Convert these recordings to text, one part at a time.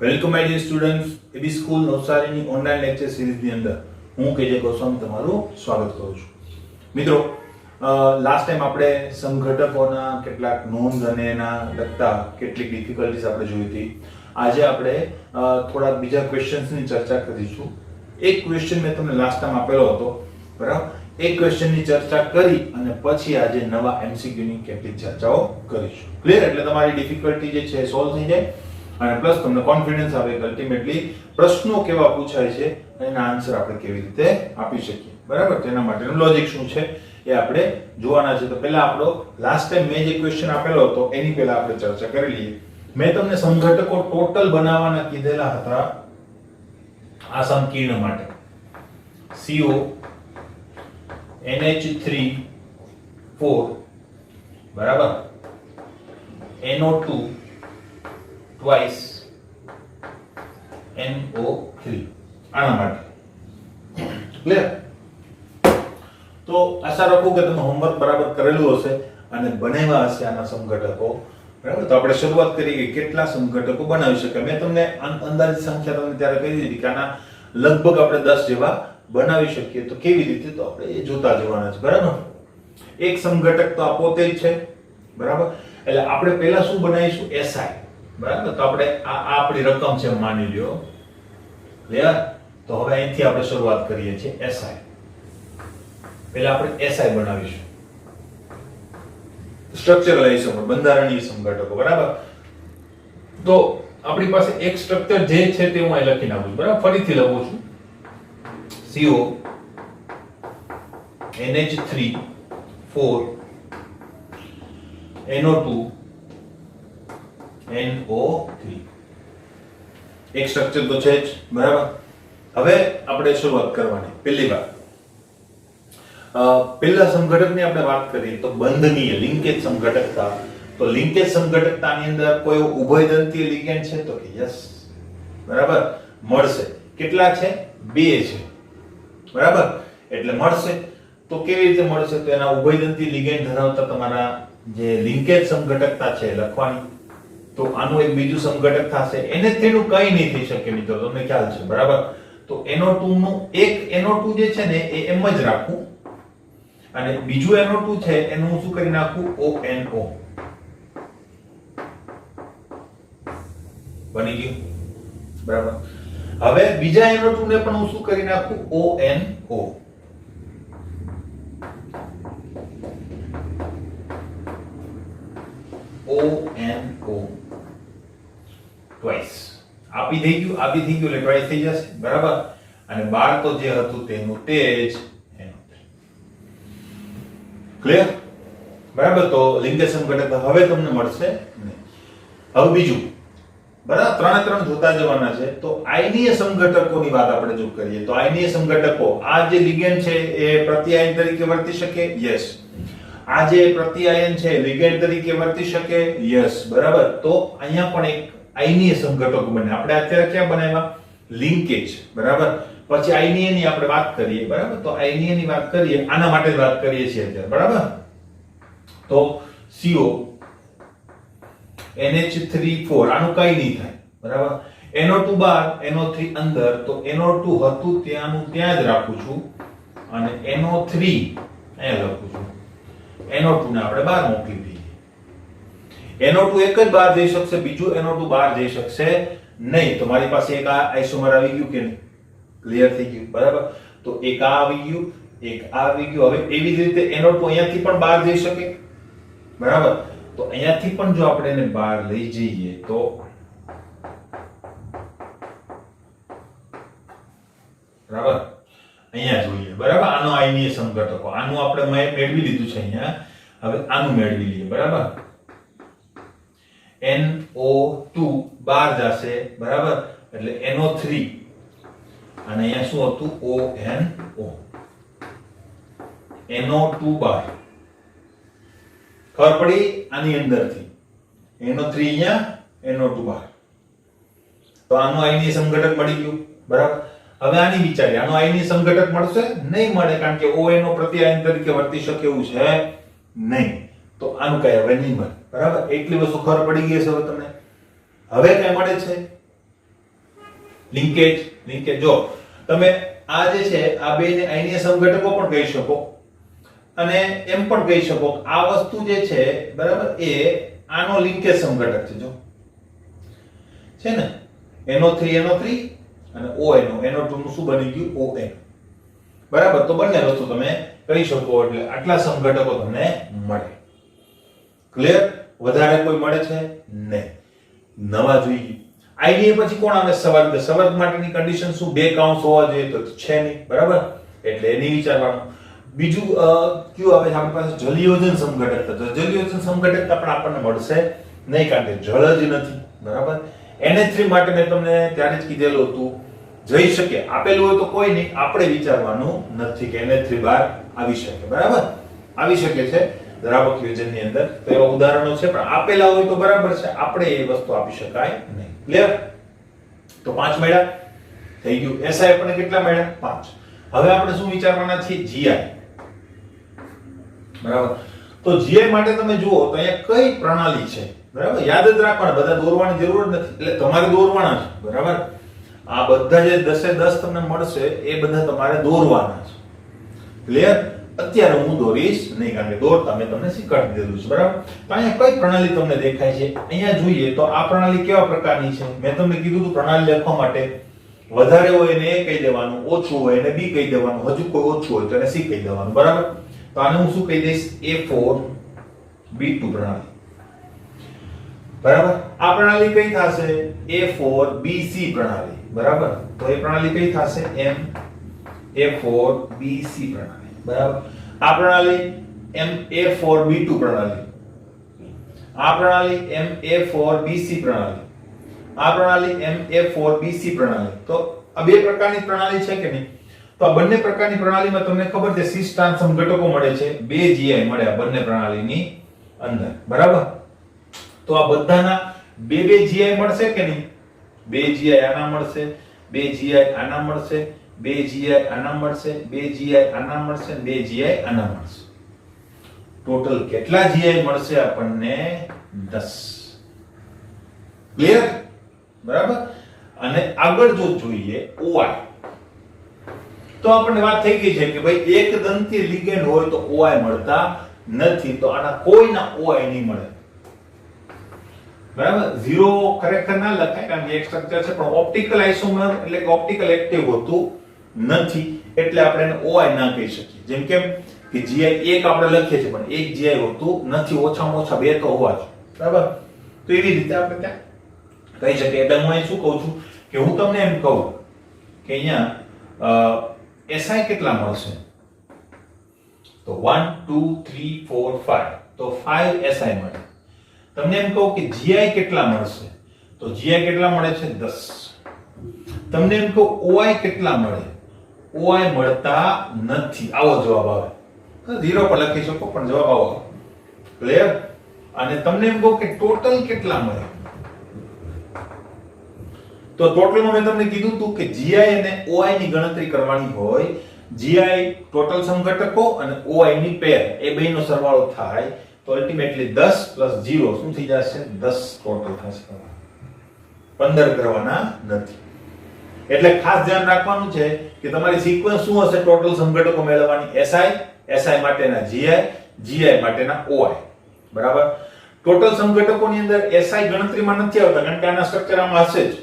Welcome my dear students AB school નવસારીની online lecture સિરીઝની અંદર હું કેજે ગોસ્વામી તમારું સ્વાગત કરું છું. મિત્રો, લાસ્ટ ટાઈમ આપણે સંઘટકોના કેટલાક નોંધ અને એના લગતા કેટલીક ડિફિકલ્ટીઝ આપણે જોઈ હતી. આજે આપણે થોડા બીજા ક્વેશ્ચન્સની ચર્ચા કરીશું. એક ક્વેશ્ચન મેં તમને લાસ્ટ ટાઈમ આપેલો હતો, બરાબર? એક ક્વેશ્ચનની ચર્ચા કરી અને પછી આજે નવા એમસીક્યુ ની કેટલીક ચર્ચાઓ કરીશું. ક્લિયર? એટલે તમારી ડિફિકલ્ટી જે છે સોલ્વ થઈ જાય અને પ્લસ તમને કોન્ફિડન્સ આવે કે અલ્ટિમેટલી પ્રશ્નો કેવા પૂછાય છે અને એના આન્સર આપણે કેવી રીતે આપી શકીએ. બરાબર? તેના માટેનું લોજિક શું છે એ આપણે જોવાના છે. તો પહેલા આપણો લાસ્ટ ટાઈમ મેં જે ક્વેશ્ચન આપેલો હતો એની પહેલા આપણે ચર્ચા કરી લઈએ. મેં તમને સંઘટકો ટોટલ બનાવવાના કીધેલા હતા આ સંકીર્ણ માટે. CO NH3 4 બરાબર, NO2 twice NO3 આના માટે. ક્લિયર? તો આશા રાખું કે તમે હોમવર્ક બરાબર કરેલું હશે અને બનાવ્યા હશે આના સમઘટકો. બરાબર? તો આપણે શરૂઆત કરીએ કે કેટલા સમઘટકો બનાવી શકાય. મેં તમને અંદાજિત સંખ્યા તમને ત્યારે કહી દીધી કે આના લગભગ આપણે 10 જેવા બનાવી શકીએ. તો કેવી રીતે? તો આપણે એ જોતા જવાના છે. બરાબર? એક સમઘટક તો આ પોતે જ છે. બરાબર? એટલે આપણે પહેલા શું બનાવીશું? SI. બરાબર? તો આપણે આ આપણી રકમ છે માની લ્યો. ક્લિયર? તો હવે અહીંથી આપણે શરૂઆત કરીએ છીએ SI. પહેલા આપણે SI બનાવીશું. સ્ટ્રક્ચરલ આઇસોમર, બંધારણીય સમઘટકો. બરાબર? તો આપણી પાસે એક સ્ટ્રક્ચર જે છે તે હું અહીં લખી નાખું છું. બરાબર? ફરીથી લખું છું. CO NH3 4 NO2 NO3 એક સ્ટ્રક્ચર તો છે જ. બરાબર? હવે આપણે શરૂઆત કરવાની. પહેલી વાત, પહેલા સમઘટકની આપણે વાત કરીએ તો બંધનીય લિંકેજ સમઘટકતા. તો લિંકેજ સમઘટકતાની અંદર કોઈ ઉભયદંતીય લિગેન્ડ છે તો કે યસ. બરાબર? મળશે. કેટલા છે? 2 છે. બરાબર? એટલે મળશે. તો કેવી રીતે મળશે? તો એના ઉભયદંતી લિગેન્ડ ધરાવતા તમારા જે લિંકેજ સમઘટકતા છે લખવાની. તો આનું એક બીજું સમઘટક થશે. એને તેનું કંઈ નહીં થઈ શકે મિત્રો, તમને ખ્યાલ છે. બરાબર? તો NO2 નું એક NO2 જે છે ને એ એમ જ રાખું અને બીજું NO2 છે એનું હું શું કરી નાખું? ONO. બની ગયું. બરાબર? હવે બીજા NO2 ને પણ હું શું કરી નાખું? ONO. ONO twice. આપી થઈ ગયું એટલે twice થઈ જશે. બરાબર? અને 12 તો જે હતું તેનું તે જ NO3. ક્લિયર? બરાબર? તો લિંકેજ સમઘટક હવે તમને મળશે નહીં. હવે બીજું, બરાબર? ત્રણે ત્રણ જોતા જવાના છે. તો આયનીય સમઘટકોની વાત આપણે જો કરીએ તો આયનીય સમઘટકો, આ જે લિગેન્ડ છે એ પ્રત્યાયન તરીકે વર્તી શકે? યસ. આ જે પ્રત્યાયન છે લિગેન્ડ તરીકે વર્તી શકે? યસ. બરાબર? તો અહીંયા પણ એક આયનીય સમઘટકો બને. આપણે અત્યારે ક્યાં બનાવ્યા? લિંકેજ. બરાબર? પછી આયનીયની આપણે વાત કરીએ. બરાબર? તો આયનીયની વાત કરીએ, આના માટે જ વાત કરીએ છીએ અત્યારે. બરાબર? તો CO NH3 4 આનું કઈ નહીં થાય. બરાબર? NO2 બહાર, NO3 અંદર. તો NO2 હતું ત્યાંનું ત્યાં જ રાખું છું અને NO3 અહીંયા લખું છું. NO2 ને આપણે બહાર મોકલી દઈએ. NO2 એક જ બહાર જઈ શકશે, બીજું NO2 બહાર જઈ શકશે નહીં. તો મારી પાસે એક આ આઇસોમર આવી ગયું કે નહીં? ક્લિયર થઈ ગયું. બરાબર? તો એક આ આવી ગયું, એક આ આવી ગયું. હવે એવી જ રીતે NO2 અહીંયાથી પણ બહાર જઈ શકે. બરાબર? તો અહીંયાથી પણ જો આપણે એને બહાર લઈ જઈએ તો બરાબર અહીંયા જોઈએ. બરાબર? આનો આયનીય સમઘટકો, આનું આપણે મેળવી લીધું છે અહીંયા. હવે આનું મેળવી લઈએ. બરાબર? NO2 બહાર જશે. બરાબર? એટલે NO3 અને અહીંયા શું હતું? ONO. NO2 બહાર. ખબર પડી? આની અંદરથી NO3 અહીંયા, NO2 બહાર. તો આનું આયનીય સમઘટક મળી ગયું. બરાબર? હવે આની વિચારીએ, આનો આયનીય સમઘટક મળશે? નહીં મળે, કારણ કે ONO પ્રત્યાયન તરીકે વર્તી શકે એવું છે નહીં. તો આનું કઈ હવે નહીં મળે. બરાબર? એટલી વસ્તુ ખબર પડી ગઈ છે હવે તમને. હવે કઈ મળે છે? લિંકેજ જો તમે આ જે છે આ બેને આઈનીય સમઘટકો પણ કહી શકો અને એમ પણ કહી શકો કે આ વસ્તુ જે છે બરાબર એ આનો લિંકેજ સમઘટક છે. જો છે ને NO3 અને ONO2 નું શું બની ગયું ON. બરાબર, તો બંને વસ્તુ તમે કરી શકો એટલે આટલા સમઘટકો તમને મળે. ક્લિયર? વધારે કોઈ મળે છે નહીં. નવા જોઈએ. આઈડીએ પછી કોણ આવે? સવર્ગ. સવર્ગ માટેની કન્ડિશન શું? બે કાઉન્સ હોવા જોઈએ તો છે નહીં. બરાબર, એટલે એની વિચારવાનું. બીજું કયું આવે છે આપણી પાસે? જલયોજન સમઘટકતા. તો જલયોજન સમઘટકતા પણ આપણને મળશે નહીં કારણ કે જળ જ નથી. બરાબર, NH3 માટે મેં તમને ત્યારે જ કીધેલું હતું જઈ શકે આપેલું હોય તો કોઈ નહીં, આપણે વિચારવાનું નથી કે NH3 બહાર આવી શકે. બરાબર, આવી શકે છે દ્રાવક યોજનની અંદર. તો એવા ઉદાહરણો છે પણ આપેલા હોય તો બરાબર છે, આપણે એ વસ્તુ આપી શકાય નહીં. ક્લિયર? તો 5 મળ્યા. થઈ ગયું. SI આપણને કેટલા મળ્યા? 5. હવે આપણે શું વિચારવાના છીએ? GI. બરાબર, તો GI માટે તમે જુઓ તો અહીંયા કઈ પ્રણાલી છે. બરાબર, યાદ જ રાખવાના, બધા દોરવાની જરૂર નથી, એટલે તમારે દોરવાના છે. બરાબર, આ બધા જે 10 તમને મળશે એ બધા તમારે દોરવાના છે. ક્લિયર? અત્યારે હું દોરીશ નહીં કારણ કે દોરતા મેં તમને શીખવાડી દીધું છે. બરાબર, તો અહીંયા કઈ પ્રણાલી તમને દેખાય છે? અહીંયા જોઈએ તો આ પ્રણાલી કેવા પ્રકારની છે? મેં તમને કીધું હતું પ્રણાલી લખવા માટે વધારે હોય એને A કહી દેવાનું, ઓછું હોય એને B કહી દેવાનું, હજુ કોઈ ઓછું હોય તો એને C કહી દેવાનું. બરાબર, તો આને હું શું કહી દઈશ? A4B2 પ્રણાલી. બરાબર, આ પ્રણાલી કઈ થશે? A4BC પ્રણાલી. બરાબર, તો એ પ્રણાલી કઈ થશે? A4BC પ્રણાલી. બરાબર, આ પ્રણાલી A4B2 પ્રણાલી. આ પ્રણાલી A4BC પ્રણાલી. આ પ્રણાલી A4BC પ્રણાલી. તો આ બે પ્રકારની પ્રણાલી છે કે નહીં? તો આ બંને પ્રકારની પ્રણાલીમાં તમને ખબર છે C સ્ટાર સમઘટકો મળે છે. 2 GI મળે આ બંને પ્રણાલીની અંદર. બરાબર, તો આ બધાના બે GI મળશે કે નહીં? 2 GI આના મળશે, 2 GI આના મળશે, 2 GI આના મળશે, 2 GI આના મળશે, 2 GI આના મળશે. ટોટલ કેટલા GI મળશે આપણને? 10. ક્લિયર? બરાબર, અને આગળ જો જોઈએ OI, તો આપણને વાત થઈ ગઈ છે કે ભાઈ એક દંતીય લિગેન્ડ હોય તો OI મળતા નથી, તો આના કોઈના OI નહીં મળે. બરાબર, 0 ખરેખર ના લખાય કારણ કે એક સ્ટ્રક્ચર છે પણ ઓપ્ટિકલ આઇસોમર એટલે કે ઓપ્ટિકલ એક્ટિવ હોતું નથી એટલે આપણે એને OI ના કહી શકીએ. જેમ કે GI એક આપણે લખીએ છીએ પણ એક GI હોતું નથી, ઓછામાં ઓછા બે તો હોવા જોઈએ. બરાબર, તો એવી રીતે આપણે ત્યાં કહી શકીએ. એટલે હું અહીં શું કહું છું કે હું તમને એમ કહું કે અહીંયા SI કેટલા મળશે? તો 1 2 3 4 5, તો 5 SI મળે. તમને એમ કહું કે GI કેટલા મળશે? તો GI કેટલા મળે છે? 10. તમને એમ કહું OI કેટલા મળે? OI મળતા નથી. આવો જવાબ આવે. 0 પર લખી શકો પણ જવાબ આવો. ક્લિયર? અને તમને એમ કહું કે ટોટલ કેટલા મળે? તો ટોટલમાં મેં તમને કીધું હતું કે GI અને OI ની ગણતરી કરવાની હોય. GI ટોટલ સમઘટકો અને OI ની પેર એ બેનો સરવાળો થાય તો અલ્ટિમેટલી 10 + 0 શું થઈ જશે? 10 ટોટલ થશે. 15 કરવાના નથી. એટલે ખાસ ધ્યાન રાખવાનું છે કે તમારી સિક્વન્સ શું હશે ટોટલ સમઘટકો મેળવવાની? SI માટેના GI, GI માટેના OI. બરાબર, ટોટલ સમઘટકોની અંદર SI ગણતરીમાં નથી આવતા કારણ કે આના સ્ટ્રક્ચર આમાં હશે જ.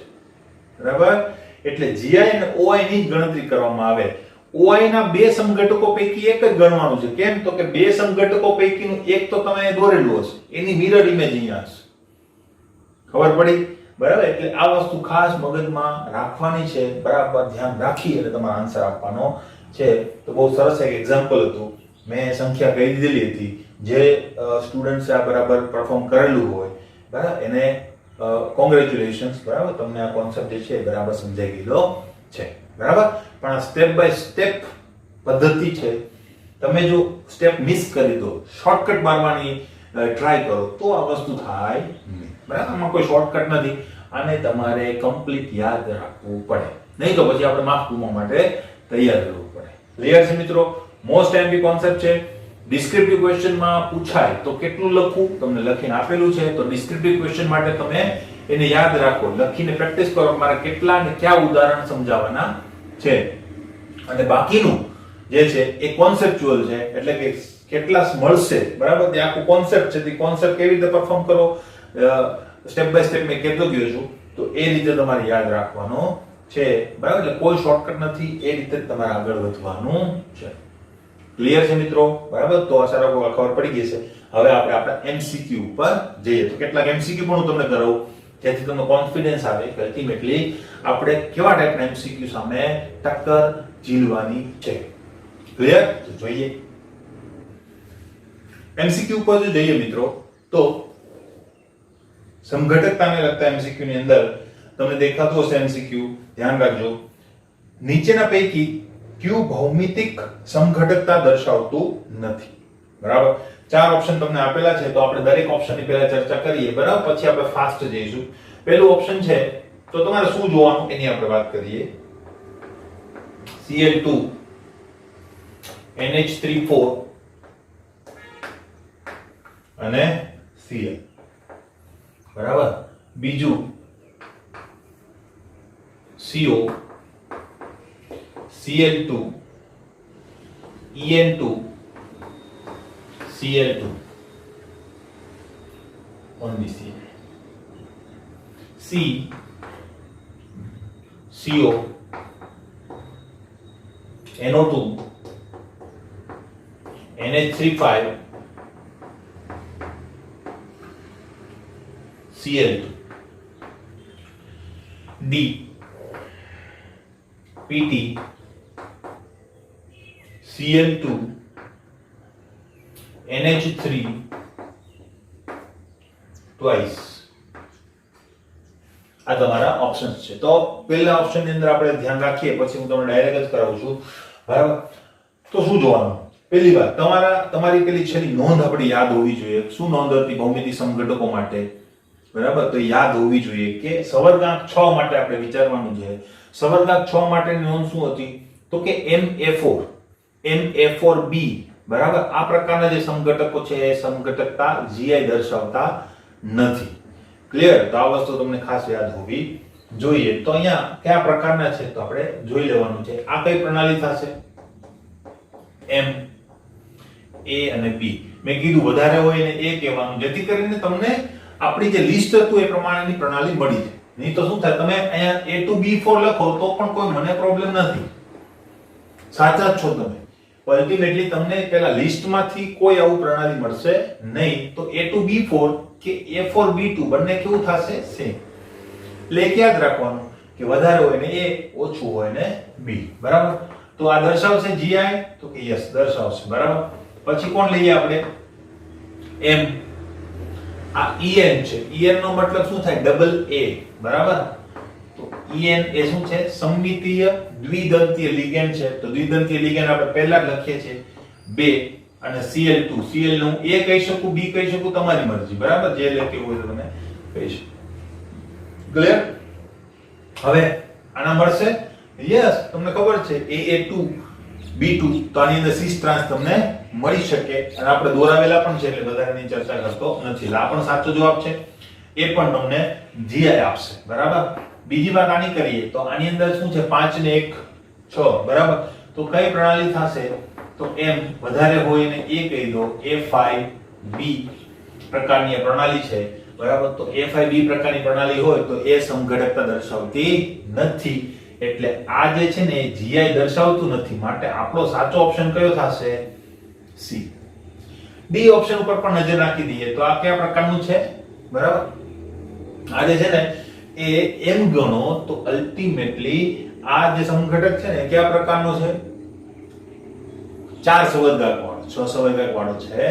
બરાબર, એટલે GI અને OI ની ગણતરી કરવામાં આવે. OI ના બે સમઘટકો પૈકી એક જ ગણવાનું છે. કેમ? તો કે બે સમઘટકો પૈકીનું એક તો તમે દોરેલું હશે, એની મિરર ઇમેજ અહીંયા હશે. ખબર પડી? બરાબર, એટલે આ વસ્તુ ખાસ મગજમાં રાખવાની છે. બરાબર, ધ્યાન રાખી અને તમારો આન્સર આપવાનો છે. તો બહુ સરસ એક એક્ઝામ્પલ હતું, મેં સંખ્યા કહી દીધેલી હતી. જે સ્ટુડન્ટ્સ આ બરાબર પરફોર્મ કરેલું હોય બરાબર એને કોંગ્રેચ્યુલેશન્સ. બરાબર, તમને આ કોન્સેપ્ટ જે છે બરાબર સમજાઈ ગયો છે. બરાબર, પણ આ સ્ટેપ બાય સ્ટેપ પદ્ધતિ છે. તમે જો સ્ટેપ મિસ કરી દો, શોર્ટકટ મારવાની ટ્રાય કરો તો આ વસ્તુ થાય નહીં. બરાબર, આમાં કોઈ શોર્ટકટ નથી. આને તમારે કમ્પ્લીટ યાદ રાખવું પડે, નહીં તો પછી આપણે માર્ક્સ ગુમાવવા માટે તૈયાર રહેવું પડે. ક્લિયર છે મિત્રો? મોસ્ટ એમ્પી કોન્સેપ્ટ છે. ડિસ્ક્રિપ્ટિવ ક્વેશ્ચનમાં પૂછાય તો કેટલું લખવું તમને લખીને આપેલું છે. તો ડિસ્ક્રિપ્ટિવ ક્વેશ્ચન માટે તમે એને યાદ રાખો, લખીને પ્રેક્ટિસ કરો મારે કેટલા અને કયા ઉદાહરણ સમજાવવાના છે. અને બાકીનું જે છે એ કોન્સેપ્ચ્યુઅલ છે, એટલે કે કેટલા મળશે, બરાબર. તે આખું કોન્સેપ્ટ છે, તે કોન્સેપ્ટ કેવી રીતે પરફોર્મ કરો સ્ટેપ બાય સ્ટેપ મેં કહેતો ગયો છું, તો એ રીતે તમારે યાદ રાખવાનો છે, બરાબર. એટલે કોઈ શોર્ટકટ નથી, એ રીતે તમારે આગળ વધવાનું છે. ક્લિયર છે મિત્રો? બરાબર. તો આશા રાખો ખબર પડી ગઈ છે. હવે આપણે આપણા એમસીક્યુ ઉપર જઈએ. તો કેટલાક એમસીક્યુ પણ હું તમને કરાવું, જેથી તમને કોન્ફિડન્સ આવે કે અલ્ટિમેટલી આપણે કેવા ટાઈપના એમસીક્યુ સામે ટક્કર ઝીલવાની છે. ક્લિયર? તો જોઈએ એમસીક્યુ ઉપર જો જઈએ મિત્રો, તો સમઘટકતાને લગતા એમસીક્યુ ની અંદર તમને દેખાતું હશે એમસીક્યુ, ધ્યાન રાખજો. નીચેના પૈકી કયું ભૌમિતિક સમઘટકતા દર્શાવતું નથી? બરાબર. 4 ઓપ્શન તમને આપેલા છે, તો આપણે દરેક ઓપ્શનની પહેલા ચર્ચા કરીએ, બરાબર. પછી આપણે ફાસ્ટ જઈશું. પહેલું ઓપ્શન છે, તો તમારે શું જોવાનું એની આપણે વાત કરીએ. Cl2 NH3 અને Cl, બરાબર. બીજું CO Cl2 En2 Cl2 only Cl. C CO NO2 NH35 Cl2. D PT Cl2 NH3 twice. આ તમારા ઓપ્શન્સ છે. તો પહેલા ઓપ્શન ની અંદર આપણે ધ્યાન રાખીએ, પછી હું તમને ડાયરેક્ટ જ કરાવું છું, બરાબર. તો શું જોવાનું? પહેલી વાત તમારી પેલી છેલ્લી નોંધ આપણી યાદ હોવી જોઈએ. શું નોંધ હતી ભૌમિતિક સમઘટકો માટે? બરાબર. તો યાદ હોવી જોઈએ કે સવર્ગાંક 6 માટે આપણે વિચારવાનું છે. સવર્ગાંક 6 માટેની નોંધ શું હતી? તો કે MA4B, બરાબર. આ પ્રકારના જે સમઘટકો છે એ સમઘટકતા GI દર્શાવતા નથી. ક્લિયર? તો આ વસ્તુ તમને ખાસ યાદ હોવી જોઈએ. તો અહીંયા કયા પ્રકારના છે તો આપણે જોઈ લેવાનું છે. આ કઈ પ્રણાલી થશે? M, A અને B. મેં કીધું વધારે હોય ને એ કહેવાનું, જેથી કરીને તમને આપણી જે લિસ્ટ હતું એ પ્રમાણેની પ્રણાલી મળી જાય. નહીં તો શું થાય, તમે અહીંયા A to B4 લખો તો પણ કોઈ મને પ્રોબ્લેમ નથી, સાચા જ છો તમે. અલ્ટિમેટલી તમને પેલા લિસ્ટમાંથી કોઈ આવું પ્રણાલી મળશે નહીં. તો A to B4 કે A4 B2 બંને કેવું થશે? સેમ. એટલે યાદ રાખવાનું કે વધારે હોય ને A, ઓછું હોય ને B, બરાબર. તો આ દર્શાવશે GI, તો કે યસ દર્શાવશે, બરાબર. પછી કોણ લઈએ આપણે? M. આ En છે. En નો મતલબ શું થાય? ડબલ A, બરાબર. તો En એ શું છે? સમમિતીય દ્વિદંતીય લિગેન્ડ છે. તો દ્વિદંતીય લિગેન્ડ આપણે પહેલા જ લખીએ છીએ 2. અને Cl2, Cl નું A કહી શકું, B કહી શકું, તમારી મરજી, બરાબર. જે લખ્યું હોય તો તમે કહી શકો. ક્લિયર? હવે આના મળશે યસ, તમને ખબર છે AA2 B2, તો આની અંદર સિસ ટ્રાન્સ તમને મળી શકે, અને આપણે દોરાવેલા પણ છે એટલે વધારેની ચર્ચા કરતો નથી. એટલે આ પણ સાચો જવાબ છે, એ પણ તમને GI આપશે, બરાબર. બીજી વાત આની કરીએ તો આની અંદર શું છે? 5 ને 1 6, બરાબર. તો કઈ પ્રણાલી થશે? તો M વધારે હોય ને એ કહી દો, A5B પ્રકારની પ્રણાલી છે, બરાબર. તો A5B પ્રકારની પ્રણાલી હોય તો એ સમઘટકતા દર્શાવતી નથી, એટલે આ જે છે ને એ GI દર્શાવતું નથી. માટે આપણો સાચો ઓપ્શન કયો થશે? C. D ઓપ્શન ઉપર પણ નજર નાખી દઈએ તો આ કયા પ્રકારનું છે? બરાબર. આ જે છે ને એ M ગણો તો અલ્ટિમેટલી આ જે સમઘટક છે ને કયા પ્રકારનો છે? 4 સવર્ગાંક વાળો, 6 સવર્ગાંક વાળો છે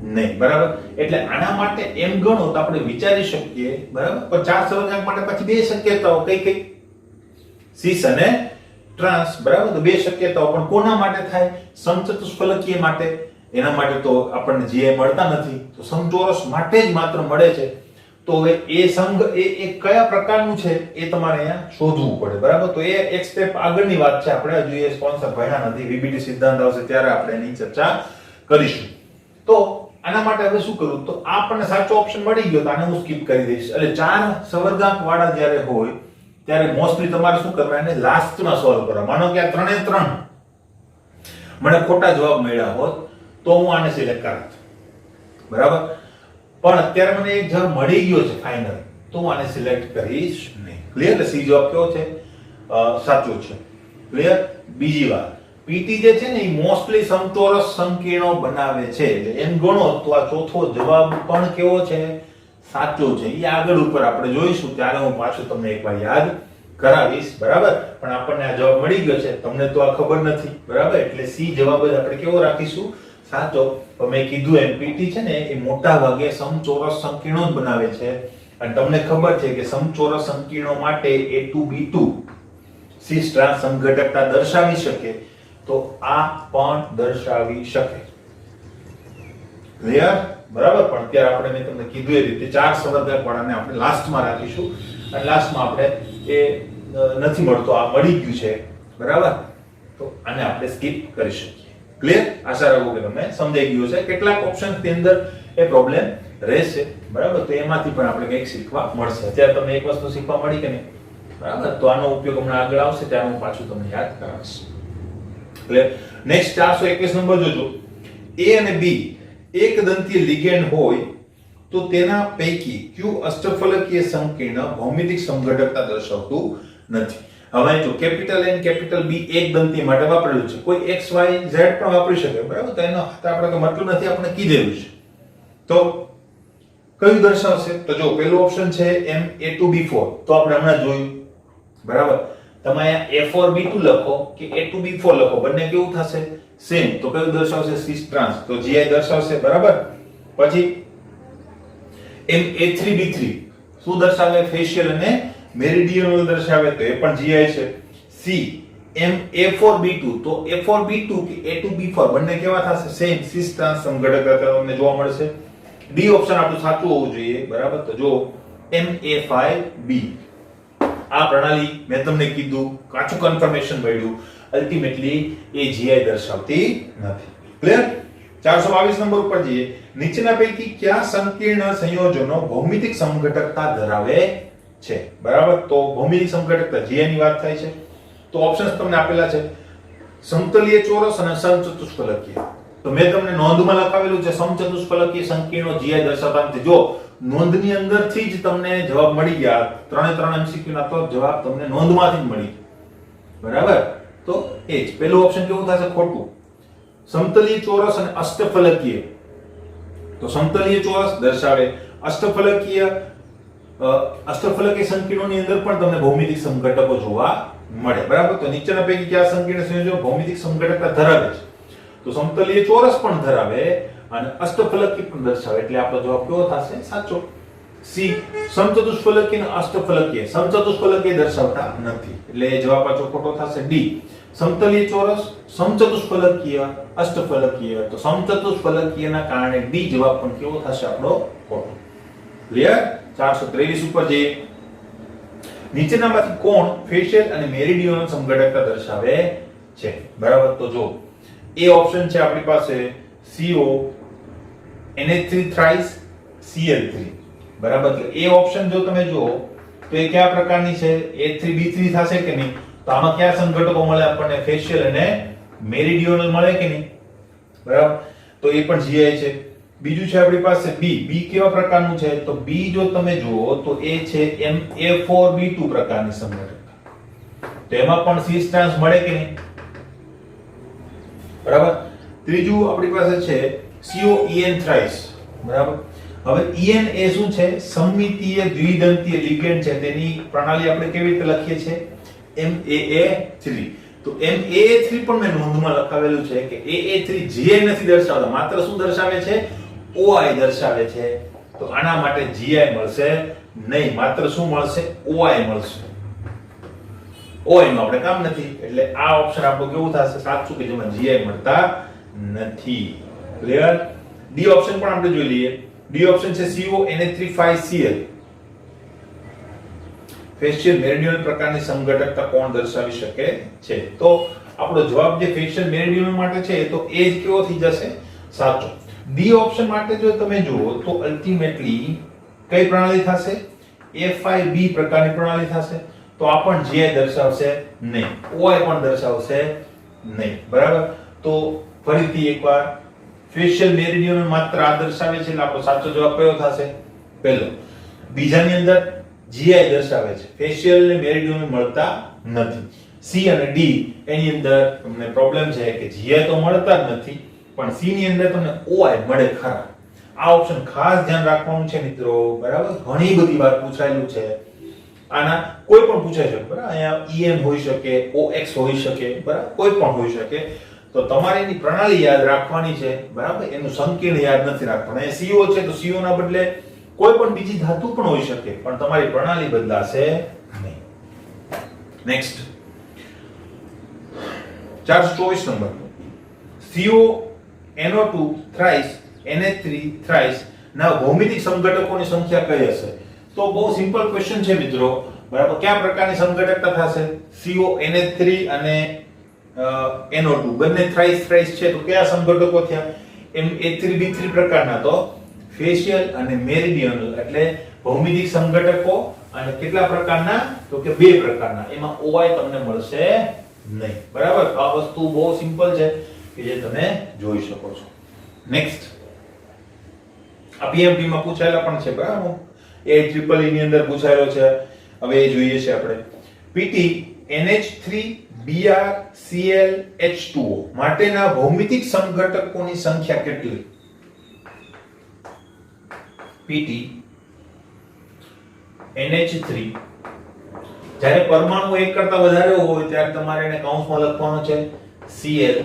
નહીં, બરાબર. એટલે આના માટે M ગણો તો આપણે વિચારી શકીએ, બરાબર. પણ 4 સવર્ગાંક માટે પછી બે શક્યતાઓ કઈ સિસ અને ટ્રાન્સ, બરાબર. તો બે શક્યતાઓ પણ કોના માટે થાય? સમચતુષ્ફલકીય માટે. એના માટે તો આપણને GI મળતા નથી, તો સમચોરસ માટે જ માત્ર મળે છે. તો હવે એ સંઘ એ કયા પ્રકારનું છે એ તમારે અહીંયા શોધવું પડે, બરાબર. તો એ એક સ્ટેપ આગળની વાત છે, આપણે હજુ એ સ્પોન્સર ભણ્યા નથી. VBT સિદ્ધાંત આવશે ત્યારે આપણે એની ચર્ચા કરીશું. તો આના માટે હવે શું કરું, તો આ આપણને સાચો ઓપ્શન મળી ગયો તો આને હું સ્કીપ કરી દઈશ. એટલે 4 સવર્ગાંક વાળા જ્યારે હોય ત્યારે મોસ્ટલી તમારે શું કરવા, એને લાસ્ટમાં સોલ્વ કરવા. માનો કે આ 3 એ 3 મને ખોટા જવાબ મળ્યા હોત તો હું આને સિલેક્ટ કરત, બરાબર. પણ અત્યારે મને એક જવાબ મળી ગયો છે ફાઇનલ, તો હું આને સિલેક્ટ કરીશ નહીં. ક્લિયર? એટલે સી જવાબ કયો છે, સાચો છે. ક્લિયર? બીજી વાત, પીટી જે છે ને એ મોસ્ટલી સમચોરસ સંકીર્ણો બનાવે છે, એટલે એમ ગણો તો આ ચોથો જવાબ પણ કેવો છે, સાચો છે. એ આગળ ઉપર આપણે જોઈશું ત્યારે હું પાછું તમને એકવાર યાદ કરાવીશ, બરાબર. પણ આપણને આ જવાબ મળી ગયો છે, તમને તો આ ખબર નથી, બરાબર. એટલે સી જવાબ જ આપણે કેવો રાખીશું, સાચો. તો મેં કીધું એમ પીટી છે ને એ મોટા ભાગે સમચોરસ સંકીર્ણો જ બનાવે છે, અને તમને ખબર છે કે સમચોરસ સંકીર્ણો માટે A2B2 સિસ ટ્રાન્સ સમઘટકતા દર્શાવી શકે, તો આ પણ દર્શાવી શકે. ક્લિયર? બરાબર. પણ અત્યારે આપણે મેં તમને કીધું એ રીતે 4 સવર્ગાંક વાળાને આપણે લાસ્ટમાં રાખીશું, અને લાસ્ટમાં આપણે એ નથી મળતો, આ મળી ગયું છે, બરાબર. તો આને આપણે સ્કીપ કરી શકીએ. ક્લિયર? આશા રાખું કે તમને સમજાઈ ગયું છે. કેટલાક ઓપ્શન્સ ની અંદર એ પ્રોબ્લેમ રહેશે, બરાબર. તો એમાંથી પણ આપણે કંઈક શીખવા મળશે. અત્યારે તમને એક વસ્તુ શીખવા મળી કે નહીં, બરાબર. તો આનો ઉપયોગ હમણાં આગળ આવશે ત્યારે હું પાછું તમને યાદ કરાવીશ. ક્લિયર? નેક્સ્ટ 421 નંબર જોજો. A અને B એક દંતીય લિગેન્ડ હોય તો તેના પૈકી કયું અષ્ટફલકીય સંકીર્ણ ભૌમિતિક સમઘટકતા દર્શાવતું નથી. હવે જો કેપિટલ N કેપિટલ B એક દંતી માટે વાપરેલું છે, કોઈ x y z પણ વાપરી શકે, બરાબર. તો એનો આપણે તો મતલબ નથી, આપણે કીધેલું છે. તો કયું દર્શાવશે, તો જો પહેલું ઓપ્શન છે A2B4, તો આપણે હમણાં જોયું, બરાબર. તમે અહીંયા A4B2 લખો કે A2B4 લખો, બંને કેવું થશે, સેમ. તો કયું દર્શાવશે, સિસ ટ્રાન્સ, તો GI દર્શાવશે, બરાબર. પછી A3B3 શું દર્શાવે, ફેશિયલ અને મેરિડિયનલ દર્શાવે, તો એ પણ GI છે. C A4B2, તો A4B2 કે A2B4 બંને કેવા થશે, સેમ, સિસ ટ્રાન્સ સમઘટકતા તમને જોવા મળશે. D ઓપ્શન આપણું સાચું હોવું જોઈએ, બરાબર. તો જો MA5B આ પ્રણાલી મેં તમને કીધું, કાચું કન્ફર્મેશન મળ્યું, અલ્ટિમેટલી એ GI દર્શાવતી નથી. ક્લિયર? 422 નંબર ઉપર જઈએ. નીચેના પૈકી કયા સંકીર્ણ સંયોજનો ભૌમિતિક સમઘટકતા ધરાવે છે, બરાબર. તો ભૌમિતિક સમઘટકતા GI ની વાત થાય છે, તો ઓપ્શન્સ તમને આપેલા છે, સમતલીય ચોરસ અને સમચતુષ્ફલકીય. તો મેં તમને નોંધમાં લખાવેલું છે સમચતુષ્ફલકીય સંકીર્ણો GI દર્શાવતા નથી. જો નોંધની અંદરથી જ તમને જવાબ મળી ગયા, 3 MCQ ના તો જવાબ તમને નોંધમાંથી જ મળી, બરાબર. તો એ જ પહેલું ઓપ્શન કેવું થશે, ખોટું. સમતલીય ચોરસ અને અષ્ટફલકીય, તો સમતલીય ચોરસ દર્શાવે, અષ્ટફલકીય સંકીર્ણોની અંદર પણ તમને ભૌમિતિક સમઘટકો જોવા મળે, બરાબર. તો નીચેના પૈકી કયા સંકીર્ણ સંયોજનો ભૌમિતિક સમઘટકતા ધરાવે છે, તો સમતલીય ચોરસ પણ ધરાવે અને અષ્ટફલકી પણ દર્શાવે, એટલે આપણો જવાબ કેવો થશે, સાચો. C સમચતુષ્ફલકીય અને અષ્ટફલકીય, સમચતુષ્ફલકીય દર્શાવતા નથી, એટલે એ જવાબ પાછો ખોટો થશે. D સમતલીય ચોરસ, સમચતુષ્ફલકીય, અષ્ટફલકીય, તો સમચતુષ્ફલકીયના કારણે D જવાબ પણ કેવો થશે આપણો, ખોટો. ક્લિયર? 423 ઉપર જઈએ. નીચેનામાંથી કોણ ફેશિયલ અને મેરિડિયનલ સમઘટકતા દર્શાવે છે, બરાબર. તો જો એ ઓપ્શન છે આપણી પાસે CO NH3 thrice Cl3, બરાબર. એટલે એ ઓપ્શન જો તમે જુઓ તો એ કયા પ્રકારની છે, A3B3 થશે કે નહીં. તો આમાં કયા સંઘટકો મળે આપણને, ફેશિયલ અને મેરિડિયનલ મળે કે નહીં, બરાબર. તો એ પણ GI છે. બીજું છે આપણી પાસે B કેવા પ્રકારનું છે, તો B જો તમે જુઓ તો એ છે MA4B2 પ્રકારની સમઘટકતા, તો એમાં પણ સિસ ટ્રાન્સ મળે કે નહીં, બરાબર. ત્રીજું આપણી પાસે છે COEN thrice, બરાબર. હવે EN એ શું છે, સમમિતીય દ્વિદંતીય લિગેન્ડ છે, તેની પ્રણાલી આપણે કેવી રીતે લખીએ છીએ, MAA3. તો MAA3 પણ મેં નોંધમાં લખાવેલું છે કે AA3 GI નથી દર્શાવતા, માત્ર શું દર્શાવે છે, OI દર્શાવે છે. તો આના માટે GI મળશે નહીં, માત્ર શું મળશે, OI મળશે. OI નું આપણે કામ નથી, એટલે આ ઓપ્શન આપણું કેવું થશે, સાચું, કે જેમાં GI મળતા નથી. ક્લિયર? D ઓપ્શન પણ આપણે જોઈ લઈએ. D ઓપ્શન છે CO NH3 ફેશિયલ મેરિડિયનલ પ્રકારની સમઘટકતા કોણ દર્શાવી શકે છે. તો આપણો જવાબ જે ફેશિયલ મેરિડિયનલ માટે છે તો એ જ કેવો થઈ જશે, સાચો. ડી ઓપ્શન માટે જો તમે જુઓ તો અલ્ટિમેટલી કઈ પ્રણાલી થશે? FIB પ્રકારની પ્રણાલી થશે. તો આ પણ GI દર્શાવશે નહીં, OI પણ દર્શાવશે નહીં. બરાબર? તો ફરીથી એકવાર ફેશિયલ મેરિડિયન માત્ર આ દર્શાવે છે એટલે આપણો સાચો જવાબ કયો થશે? પહેલો. બીજાની અંદર GI દર્શાવે છે, ફેશિયલ ને મેરિડિયન મળતા નથી. C અને D એની અંદર તમને પ્રોબ્લેમ છે કે GI તો મળતા જ નથી, પણ C ની અંદર તમને OI મળે ખરા. આ ઓપ્શન ખાસ ધ્યાન રાખવાનું છે મિત્રો. બરાબર? ઘણી બધી વાર પૂછાયેલું છે. આના કોઈ પણ પૂછાઈ શકે. બરાબર? અહીંયા EN હોઈ શકે, OX હોઈ શકે, બરાબર? કોઈ પણ હોઈ શકે. તો તમારે એની પ્રણાલી યાદ રાખવાની છે. બરાબર? એનું સંકીર્ણ યાદ નથી રાખવાનું. અહીંયા CO છે તો CO ના બદલે કોઈ પણ બીજી ધાતુ પણ હોઈ શકે, પણ તમારી પ્રણાલી બદલાશે નહીં. Next 424 number. CO NO2 thrice NH3 thrice ના ભૌમિતિક સંઘટકોની સંખ્યા કઈ હશે? તો બહુ સિમ્પલ ક્વેશ્ચન છે મિત્રો. બરાબર? કયા પ્રકારની સંઘટકતા થશે? CO NH3 અને NO2 બંને thrice thrice છે તો કયા સંઘટકો થયા? H3B3 પ્રકારના. તો ફેશિયલ અને મેરિડિયનલ એટલે ભૌમિતિક સંઘટકો. અને કેટલા પ્રકારના? તો કે બે પ્રકારના. એમાં OI તમને મળશે નહીં. બરાબર? આ વસ્તુ બહુ સિમ્પલ છે કે જે તમે જોઈ શકો છો. નેક્સ્ટ આ PMT માં પૂછાયેલા પણ છે. બરાબર? AEEE ની અંદર પૂછાયેલો છે. હવે એ જોઈએ છે આપણે. PT NH3 Br Cl H2O માટેના ભૌમિતિક સંઘટકોની સંખ્યા કેટલી? PT NH3 જ્યારે પરમાણુ એક કરતા વધારે હોય ત્યારે તમારે એને કૌંસમાં લખવાનો છે Cl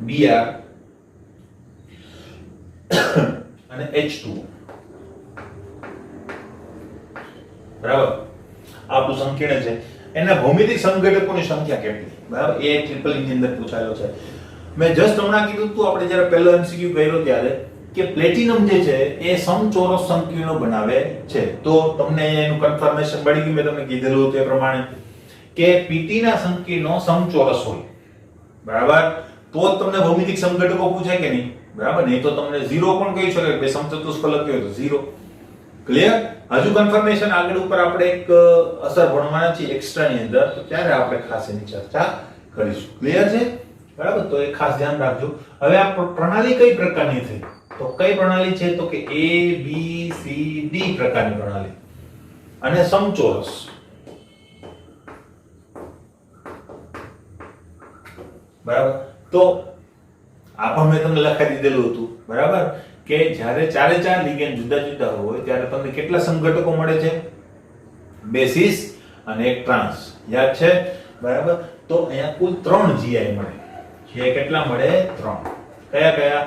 Br અને H2O. બરાબર? આપણું સંકીર્ણ છે. એના ભૌમિતિક સંઘટકોની સંખ્યા કેટલી? બરાબર? AEEE ની અંદર પૂછાયેલો છે. મેં જસ્ટ હમણાં કીધું હતું આપણે જ્યારે પહેલો MCQ કર્યો ત્યારે કે પ્લેટિનમ જે છે એ સમચોરસ સંકીર્ણો બનાવે છે. તો તમને એનું કન્ફર્મેશન મળી ગયું. મેં તમને કીધેલું હતું એ પ્રમાણે કે PT ના સંકીર્ણો સમચોરસ હોય. બરાબર? તો જ તમને ભૌમિતિક સંઘટકો પૂછે કે નહીં? બરાબર? નહીં તો તમને 0 પણ કહી શકે કે સમચતુષ્ફલક કયો તો 0. ક્લિયર? હજુ કન્ફર્મેશન આગળ ઉપર આપણે એક અસર ભણવાના છે એક્સ્ટ્રા ની અંદર, તો ત્યારે આપણે ખાસ એની ચર્ચા કરીશું. ક્લિયર છે? બરાબર? તો એ ખાસ ધ્યાન રાખજો. હવે આ પ્રણાલી કઈ પ્રકારની થઈ? તો કઈ પ્રણાલી છે? તો કે A B C D પ્રકારની પ્રણાલી અને સમચોરસ. બરાબર? તો આ પણ મેં તમને લખાઈ દીધેલું હતું. બરાબર? કે જ્યારે ચારે ચાર લિગેન્ડ જુદા જુદા હોય ત્યારે તમને કેટલા સંઘટકો મળે છે? બેસિસ અને એક ટ્રાન્સ. યાદ છે? બરાબર? તો અહીંયા કુલ 3 GI મળે. GI કેટલા મળે? 3. કયા કયા?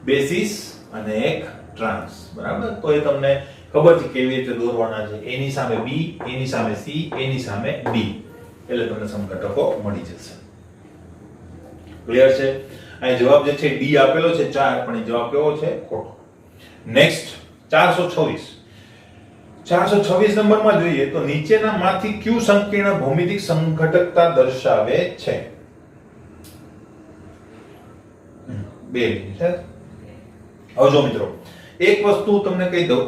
બેસિસ અને એક ટ્રાન્સ. બરાબર? તો એ તમને ખબર છે કેવી રીતે દોરવાના છે. એની સામે B, એની સામે C, એની સામે D. એટલે તમને સંઘટકો મળી જશે. ક્લિયર છે? અહીં જવાબ જે છે D આપેલો છે 4, પણ એ જવાબ કેવો છે? ખોટો. નેક્સ્ટ 426. 426 નંબરમાં જોઈએ તો નીચેનામાંથી કયું સંકીર્ણ ભૌમિતિક સંઘટકતા દર્શાવે છે? બે છે. હવે જો મિત્રો એક વસ્તુ તમને કહી દઉં,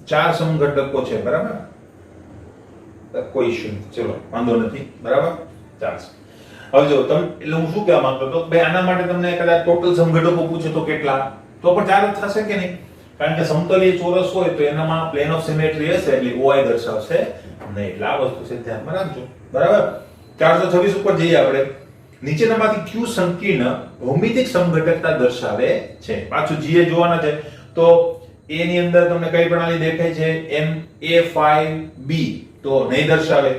4 સંઘટકો છે. બરાબર? કોઈ ઇશ્યુ નથી. ચલો વાંધો નથી. બરાબર? 4. હવે જો તમે એટલે હું શું કહેવા માંગતો હતો ભાઈ આના માટે તમને કદાચ ટોટલ સંઘટકો પૂછે તો કેટલા? તો પણ 4 જ થશે કે નહીં? કારણ કે સમતલીય ચોરસ હોય તો એનામાં પ્લેન ઓફ સિમેટ્રી હશે એટલે OI દર્શાવશે નહીં. એટલે આ વસ્તુ છે ધ્યાનમાં રાખજો. બરાબર? 426 ઉપર જઈએ આપણે. નીચેનામાંથી કયું સંકીર્ણ ભૌમિતિક સંઘટકતા દર્શાવે છે? પાછું GI જોવાના છે. તો A ની અંદર તમને કઈ પ્રણાલી દેખાય છે? MA5B તો નહીં દર્શાવે.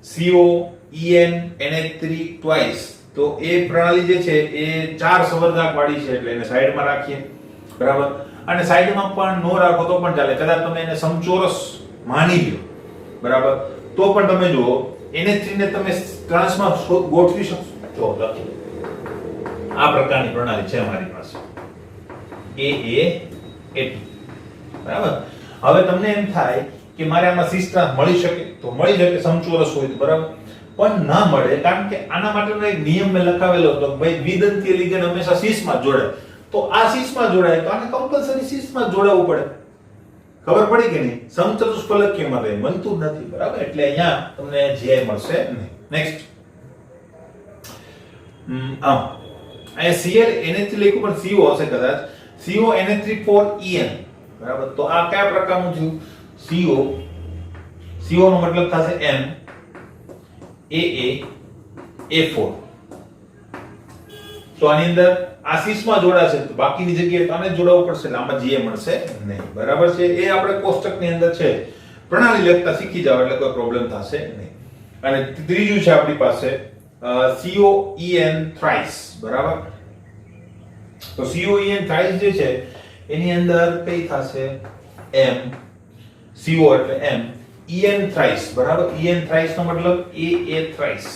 CO EN NH3 twice તો એ પ્રણાલી જે છે એ 4 સંવર્ધક વાળી છે એટલે એને સાઈડમાં રાખીએ. બરાબર? અને સાઈડમાં પણ નો રાખો તો પણ ચાલે. કદાચ તમે એને સમચોરસ માની લો. બરાબર? તો પણ તમે જુઓ NH3 ને તમે ટ્રાન્સમાં ગોઠવી શકશો. જો લખી આ પ્રકારની પ્રણાલી છે અમારી પાસે AA બરાબર? હવે તમને એમ થાય કે મારે આમાં સિસ્ટમ મળી શકે તો મળી શકે સમચોરસ હોય તો. બરાબર? પણ ના મળે કારણ કે આના માટેનો એક નિયમ મેં લખાવેલો હતો ભાઈ દ્વિદંતીય લિગેન્ડ હંમેશા સીસમાં જોડાય. તો તો આ શીશમાં જોડાય તો આને કમ્પલસરી શીશમાં જોડાવવું પડે. ખબર પડી કે નહીં? સમચતુષ્ફલક કેમાં રહે બનતું જ નથી, બરાબર? એટલે અહીંયા તમને GI મળશે નહીં. નેક્સ્ટ અહીંયા Cl NH3 લખ્યું પણ CO હશે કદાચ. CO NH3 બરાબર? તો આ કયા પ્રકારનું થયું? CO નો મતલબ થશે N AA4. તો આની અંદર આ શીશમાં જોડાશે તો બાકીની જગ્યાએ આને જોડાવવું પડશે એટલે આમાં GI મળશે નહીં, બરાબર છે? એ આપણે કોષ્ટકની અંદર છે પ્રણાલી લખતા શીખી જાવ એટલે કોઈ પ્રોબ્લેમ થશે નહીં. અને ત્રીજું છે આપણી પાસે COEN thrice, બરાબર? તો COEN thrice જે છે એની અંદર કઈ થશે? M CO એટલે M EN thrice, બરાબર? EN thrice નો મતલબ AA thrice.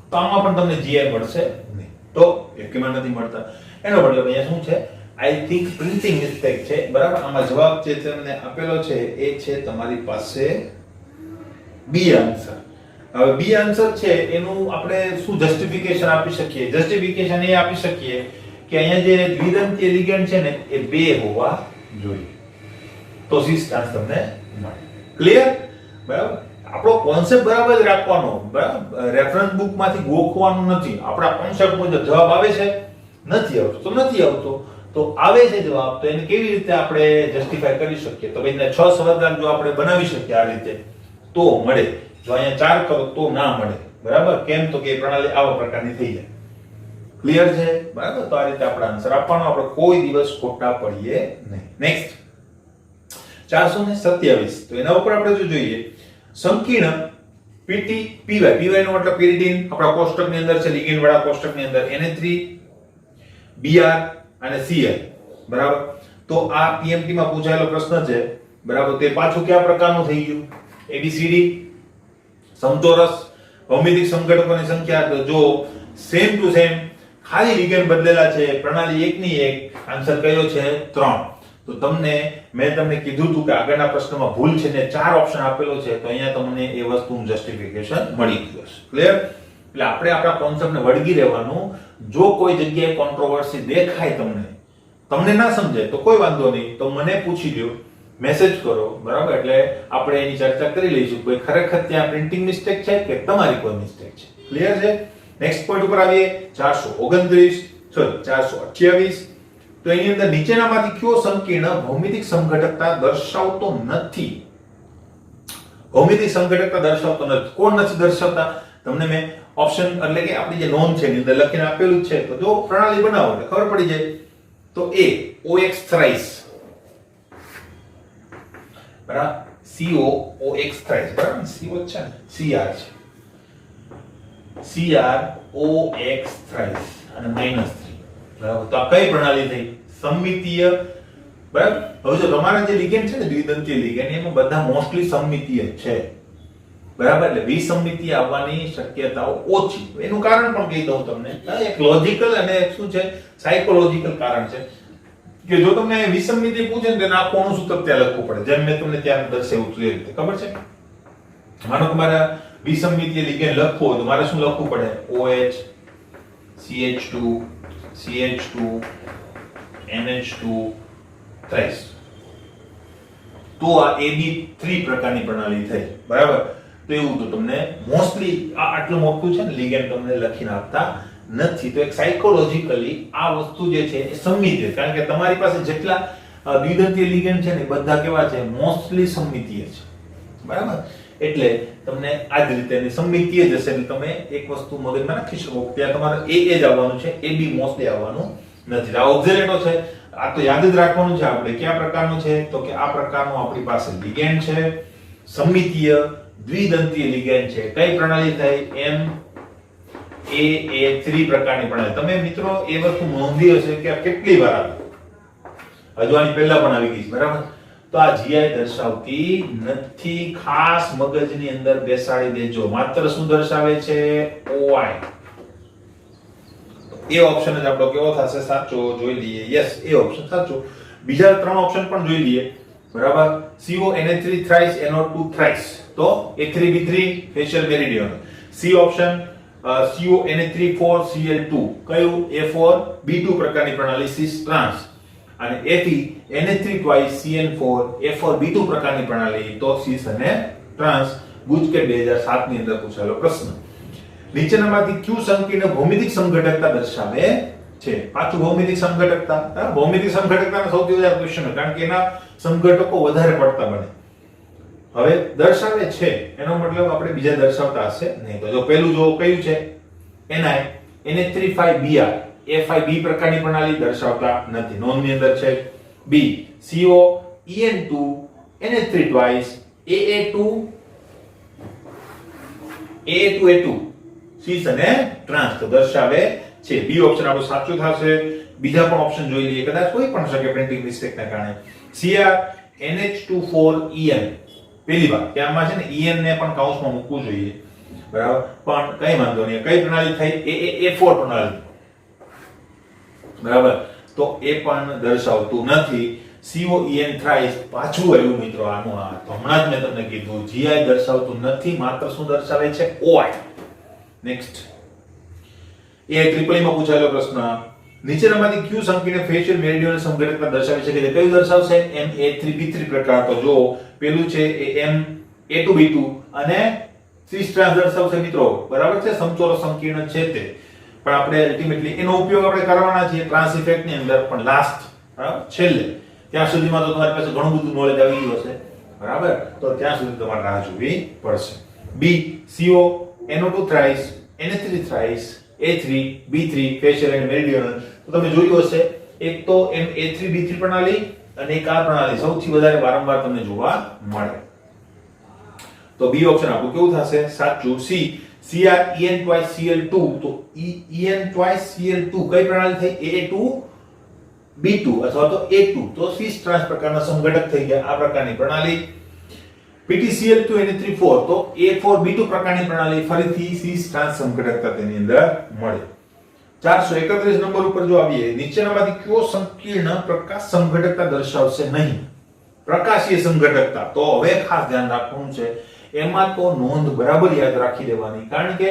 તો આમાં પણ તમને GI મળશે નહીં. તો એકેમાં નથી મળતા એનો મતલબ અહીંયા શું છે? આઈ થિંક પ્રિન્ટિંગ મિસ્ટેક છે, બરાબર? આમાં જવાબ જે તમને આપેલો છે એ છે તમારી પાસે બી આન્સર. હવે બી આન્સર છે એનું આપણે શું જસ્ટિફિકેશન આપી શકીએ? જસ્ટિફિકેશન એ આપી શકીએ કે અહીંયા જે દ્વિદંતીય લિગેન્ડ છે ને એ 2 હોવા જોઈએ તો સી સ્ટાન્સ તમને મળે. ક્લિયર? બરાબર? આપણો કોન્સેપ્ટ બરાબર જ રાખવાનો, બરાબર? રેફરન્સ બુક માંથી ગોખવાનું નથી. આપણા કોન્સેપ્ટ મુજબ જવાબ આવે છે, નથી આવતો તો નથી આવતો, તો આવે છે જવાબ તો એને કેવી રીતે આપણે જસ્ટિફાઈ કરી શકીએ? તો ભાઈ 6 સવાલ જો આપણે બનાવી શકીએ આ રીતે તો મળે. જો અહીંયા 4 કરો તો ના મળે, બરાબર? કેમ? તો કે પ્રણાલી આવા પ્રકારની થઈ જાય. ક્લિયર છે? બરાબર? તો આ રીતે આપણે આન્સર આપવાનો, આપણે કોઈ દિવસ ખોટા પડીએ નહીં. નેક્સ્ટ 427. તો એના ઉપર આપણે જો જોઈએ સંકીર્ણ PT PY નો મતલબ pyridine આપણા કોષ્ટકની અંદર છે, લિગેન્ડ વાળા કોષ્ટકની અંદર NH3 Br અને Cl, બરાબર? તો આ PMT માં પૂછાયેલો પ્રશ્ન છે, બરાબર? તે પાછું કયા પ્રકારનું થઈ ગયું? ABCD સમચોરસ ભૌમિતિક સંઘટકોની સંખ્યા. તો જો સેમ ટુ સેમ ખાલી લિગેન્ડ બદલેલા છે, પ્રણાલી એકની એક, આન્સર કયો છે? 3. તો મેં તમને કીધું હતું કે આગળના પ્રશ્નમાં ભૂલ છે ને 4 ઓપ્શન આપેલો છે, તો અહીંયા તમને એ વસ્તુનું જસ્ટિફિકેશન મળી ગયું છે. ક્લિયર? એટલે આપણે આપણા કોન્સેપ્ટને વળગી રહેવાનું. જો કોઈ જગ્યાએ કોન્ટ્રોવર્સી દેખાય તમને ના સમજાય તો કોઈ વાંધો નહીં, તો મને પૂછી લ્યો, મેસેજ કરો, બરાબર? એટલે આપણે એની ચર્ચા કરી લઈશું. કોઈ ખરેખર ત્યાં પ્રિન્ટિંગ મિસ્ટેક છે કે તમારી કોઈ મિસ્ટેક છે. ક્લિયર છે? નેક્સ્ટ પોઈન્ટ ઉપર આવીએ 428. તો એની અંદર નીચેનામાંથી કયો સંકીર્ણ ભૌમિતિક સમઘટકતા દર્શાવતો નથી? ભૌમિતિક સમઘટકતા દર્શાવતો નથી. કોણ નથી દર્શાવતા? તમને મેં ઓપ્શન એટલે કે આપણી જે નોંધ છે એની અંદર લખીને આપેલું જ છે, તો જો પ્રણાલી બનાવો એટલે ખબર પડી જાય. તો A OX thrice, બરાબર? CO OX thrice, બરાબર? CO છે ને, CR છે, CR OX thrice અને -3, બરાબર? તો આ કઈ પ્રણાલી થઈ? સમમિતીય, બરાબર? હવે જો તમારા જે લિગેન્ડ છે ને દ્વિદંતીય લિગેન્ડ એમાં બધા મોસ્ટલી સમમિતીય છે, બરાબર? એટલે વિસંમિતીય આવવાની શક્યતાઓ ઓછી. એનું કારણ પણ કહી દઉં તમને. એક લોજિકલ અને શું છે સાયકોલોજીકલ કારણ છે કે જો તમને વિસંમિતીય પૂછે ને તો આખું સૂત્ર ત્યાં લખવું પડે, જેમ મેં તમને ત્યાં દર્શાવ્યું હતું એ રીતે. ખબર છે? માનો કે મારા વિસંમિતીય લિગેન્ડ લખવો હોય તો મારે શું લખવું પડે? OH CH2 CH2 NH2 thrice. તો આ AB3 પ્રકારની પ્રણાલી થઈ, બરાબર? તો એવું તો તમને મોસ્ટલી આટલું મોટું છે ને લિગેન્ડ તમને લખીને આપતા નથી. તો એક સાયકોલોજીકલી આ વસ્તુ જે છે એ સમમિતીય, કારણ કે તમારી પાસે જેટલા દ્વિદંતીય લિગેન્ડ છે ને બધા કેવા છે? મોસ્ટલી સમમિતીય છે, બરાબર? એટલે તમને આ જ રીતે સમમિતીય જશે એટલે તમે એક વસ્તુ મગજમાં રાખી શકો ત્યાં તમારે A જ આવવાનું છે, AB મોસ્ટલી આવવાનું નથી. આ ઓક્ઝેલેટો છે, આ તો યાદ જ રાખવાનું છે આપણે કયા પ્રકારનું છે. તો કે આ પ્રકારનું આપણી પાસે લિગેન્ડ છે, સમમિતીય દ્વિદંતીય લિગેન્ડ છે. કઈ પ્રણાલી થઈ? MAA3 પ્રકારની પ્રણાલી. તમે મિત્રો એ વસ્તુ નોંધી હશે કે આ કેટલી વાર આવી, હજુ આની પહેલા પણ આવી ગઈ છે, બરાબર? તો આ GI દર્શાવતી નથી. ખાસ મગજની અંદર બેસાડી દેજો. માત્ર શું દર્શાવે છે? OI. એ ઓપ્શન જ આપણો કેવો થશે? સાચો. જોઈ લઈએ. યસ, એ ઓપ્શન સાચો. બીજા 3 ઓપ્શન પણ જોઈ લઈએ, બરાબર? CO NH3 thrice NO2 thrice. તો A3 B3 facial meridional. C option CONH3 4Cl2 કયું A4B2 પ્રકારની પ્રણાલી સિસ ટ્રાન્સ અને FeNH3 twice CN4 A4B2 પ્રકારની પ્રણાલી તો સિસ અને ટ્રાન્સ ગુજકેટ 2007 ની અંદર પૂછાયેલો પ્રશ્ન નીચેનામાંથી કયું સંકીર્ણ ભૌમિતિક સમઘટકતા દર્શાવે છે પાછું ભૌમિતિક સમઘટકતા ભૌમિતિક સમઘટકતાનો સૌથી વધારે ક્વેશ્ચન કારણ કે એના સમઘટકો વધારે પડતા બને હવે દર્શાવે છે એનો મતલબ આપણે બીજા દર્શાવતા હશે નહીં તો જો પહેલું જો કયું છે Ni NH3 5Br A5B પ્રકારની પ્રણાલી દર્શાવતા નથી નોંધની અંદર છે B COEN2 NH3 twice AA2 સીસ અને ટ્રાન્સ તો દર્શાવે છે બી ઓપ્શન આપણો સાચો થશે બીજા પણ ઓપ્શન જોઈ લઈએ કદાચ કોઈ પણ શકે પ્રિન્ટિંગ મિસ્ટેકના કારણે Cr NH24En પહેલી વાત કે આમાં છે ને En ને પણ કૌંસમાં મૂકવું જોઈએ બરાબર પણ કઈ વાંધો નહીં કઈ પ્રણાલી થઈ A4 પ્રણાલી બરાબર તો એ પણ દર્શાવતું નથી COEN thrice પાછું આવ્યું મિત્રો આનું આ તો હમણાં જ મેં તમને કીધું GI દર્શાવતું નથી માત્ર શું દર્શાવે છે OI નેક્સ્ટ એ ટ્રિપલીમાં પૂછાયેલો પ્રશ્ન નીચેનામાંથી કયું સંકીર્ણ ફેશિયલ મેરિડિયનલ સમઘટકતા દર્શાવી શકે છે કયું દર્શાવશે MA3B3 પ્રકાર તો જો પેલું છે એ MA2B2 અને સિસ ટ્રાન્સ દર્શાવશે મિત્રો બરાબર છે સમચોરસ સંકીર્ણ છે તે પણ આપણે અલ્ટિમેટલી એનો ઉપયોગ આપણે કરવાના છીએ ટ્રાન્સ ઇફેક્ટ ની અંદર પણ લાસ્ટ બરાબર છેલ્લે ત્યાં સુધીમાં તો તમારી પાસે ઘણું બધું નોલેજ આવી ગયું હશે બરાબર તો ત્યાં સુધી તમારે રાહ જોવી પડશે B CONO2 thrice NH3 thrice A3 B3 facial and meridional તો તમે જોયું હશે એક તો MA3B3 પ્રણાલી અને એક આ પ્રણાલી સૌથી વધારે વારંવાર તમને જોવા મળે તો બી ઓપ્શન આપણું કેવું થશે સાચું C Cr En twice Cl2 તો En twice Cl2 કઈ પ્રણાલી થઈ A2 B2 અથવા તો A2 તો સિસ ટ્રાન્સ પ્રકારના સમઘટક થઈ ગયા આ પ્રકારની પ્રણાલી PTCl2 NH3 4 તો A4B2 પ્રકારની પ્રણાલી ફરીથી સિસ ટ્રાન્સ સમઘટકતા તેની અંદર મળે 431 નંબર ઉપર જો આવીએ નીચેનામાંથી કયો સંકીર્ણ પ્રકાશ સમઘટકતા દર્શાવશે નહીં પ્રકાશીય સમઘટકતા તો હવે ખાસ ધ્યાન રાખવાનું છે એમાં તો નોંધ બરાબર યાદ રાખી દેવાની કારણ કે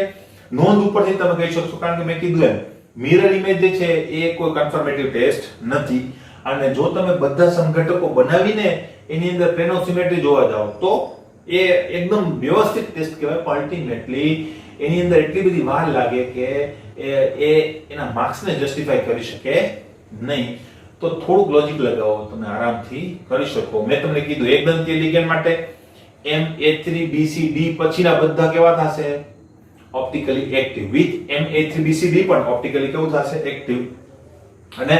નોંધ ઉપરથી તમે કહી શકશો કારણ કે મેં કીધું એમ મિરર ઇમેજ જે છે એ કોઈ કન્ફર્મેટિવ ટેસ્ટ નથી અને જો તમે બધા સમઘટકો બનાવીને એની અંદર પ્લેન ઓફ સિમેટ્રી જોવા જાઓ તો એ એકદમ વ્યવસ્થિત ટેસ્ટ કહેવાય પણ અલ્ટિમેટલી એની અંદર એટલી બધી વાર લાગે કે એના માર્ક્સને જસ્ટિફાઈ કરી શકે નહીં તો થોડુંક લોજિક લગાવો તમે આરામથી કરી શકો મેં તમને કીધું એકદંતીય લિગેન્ડ માટે MA3BCD પછીના બધા કેવા થશે ઓપ્ટિકલી એક્ટિવ વિથ MA3BCD પણ ઓપ્ટિકલી કેવું થશે એક્ટિવ અને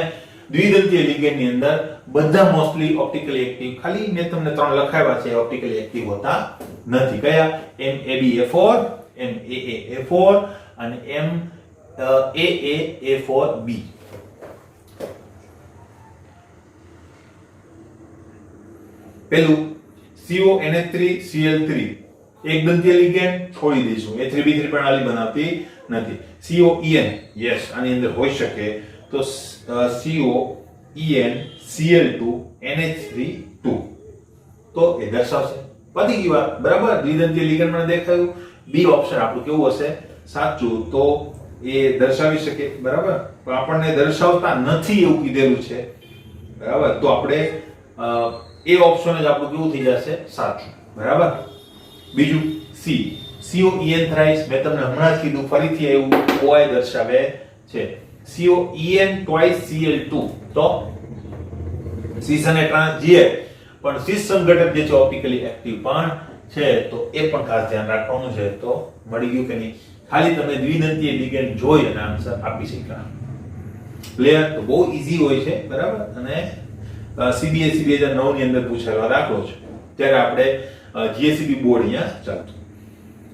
દ્વિદંતીય લિગેન્ડ ની અંદર બધા મોસ્ટલી ઓપ્ટિકલી એક્ટિવ ખાલી મેં તમને ત્રણ લખાવ્યા છે ઓપ્ટિકલી એક્ટિવ હોતા નથી કયા MABA4 MAA4 અને MAA4B પેલું CONH3Cl3 એકદંતીય લિગેન્ડ છોડી દઈશું A3B3 પ્રણાલી બનાવતી નથી COEN યસ આની અંદર હોઈ શકે તો COEN Cl2 NH3 2 તો એ દર્શાવશે પતી ગઈ વાત બરાબર દ્વિદંતીય લિગેન્ડ મને દેખાયું બી ઓપ્શન આપણું કેવું હશે સાચું તો એ દર્શાવી શકે બરાબર પણ આપણને દર્શાવતા નથી એવું કીધેલું છે બરાબર તો આપણે એ ઓપ્શન જ આપણું કેવું થઈ જશે સાચું બરાબર બીજું C COEN thrice મેં તમને હમણાં જ કીધું ફરીથી એવું OI દર્શાવે છે COEN twice Cl2 તો સિસ અને ટ્રાન્સ GI પણ સિસ સંઘટક જે છે ઓપ્ટિકલી એક્ટિવ પણ છે તો એ પણ ખાસ ધ્યાન રાખવાનું છે તો મળી ગયું કે નહીં ખાલી તમે દ્વિદંતીય લિગેન્ડ જોઈ અને આન્સર આપી શક્યા ક્લિયર તો બહુ ઈઝી હોય છે બરાબર અને CBSE 2009 ની અંદર પૂછાયેલો દાખલો છે ત્યારે આપણે GSEB બોર્ડ અહીંયા ચાલતું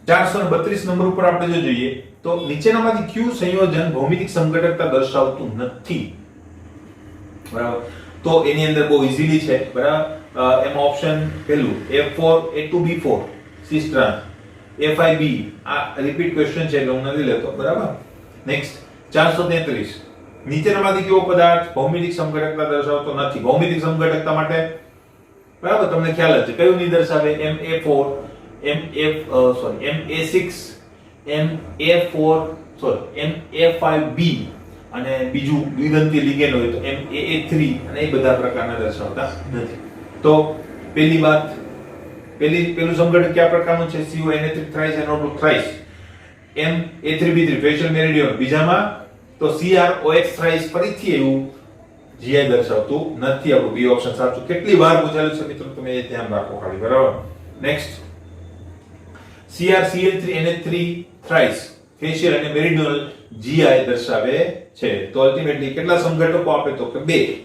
432 નંબર ઉપર આપણે જો જોઈએ તો નીચેનામાંથી કયું સંયોજન ભૌમિતિક સમઘટકતા દર્શાવતું નથી બરાબર તો એની અંદર બહુ ઈઝીલી છે બરાબર એમાં ઓપ્શન પહેલું A4 A2B4 સિસ ટ્રાન્સ A5B આ રિપીટ ક્વેશ્ચન છે એટલે હું નથી લેતો બરાબર નેક્સ્ટ 433 નીચેનામાંથી કયો પદાર્થ ભૌમિતિક સમઘટકતા દર્શાવતો નથી ભૌમિતિક સમઘટકતા માટે બરાબર તમને ખ્યાલ જ છે કયું નહીં દર્શાવે MA4 MA6 MA5B અને બીજું દ્વિદંતી લિગેન્ડ હોય તો MAA3 અને એ બધા પ્રકારના દર્શાવતા નથી. તો પહેલી વાત, પેલું સંઘટન કયા પ્રકારનું છે? CONA3 થ્રાઇસ અને NO2 thrice. MA3B3 facial meridian. બીજામાં તો CROX થ્રાઇસ ફરીથી એવું GI દર્શાવતું નથી. આપણું બી ઓપ્શન સાચું. કેટલી વાર પૂછાયેલું છે મિત્રો, તમે એ ધ્યાન રાખો ખાલી, બરાબર. નેક્સ્ટ, CrCl3NH3 થ્રાઇસ ફેશિયલ અને મેરિડિયનલ GI દર્શાવે છે. તો અલ્ટિમેટલી કેટલા સંઘટકો આપે? તો કે 2.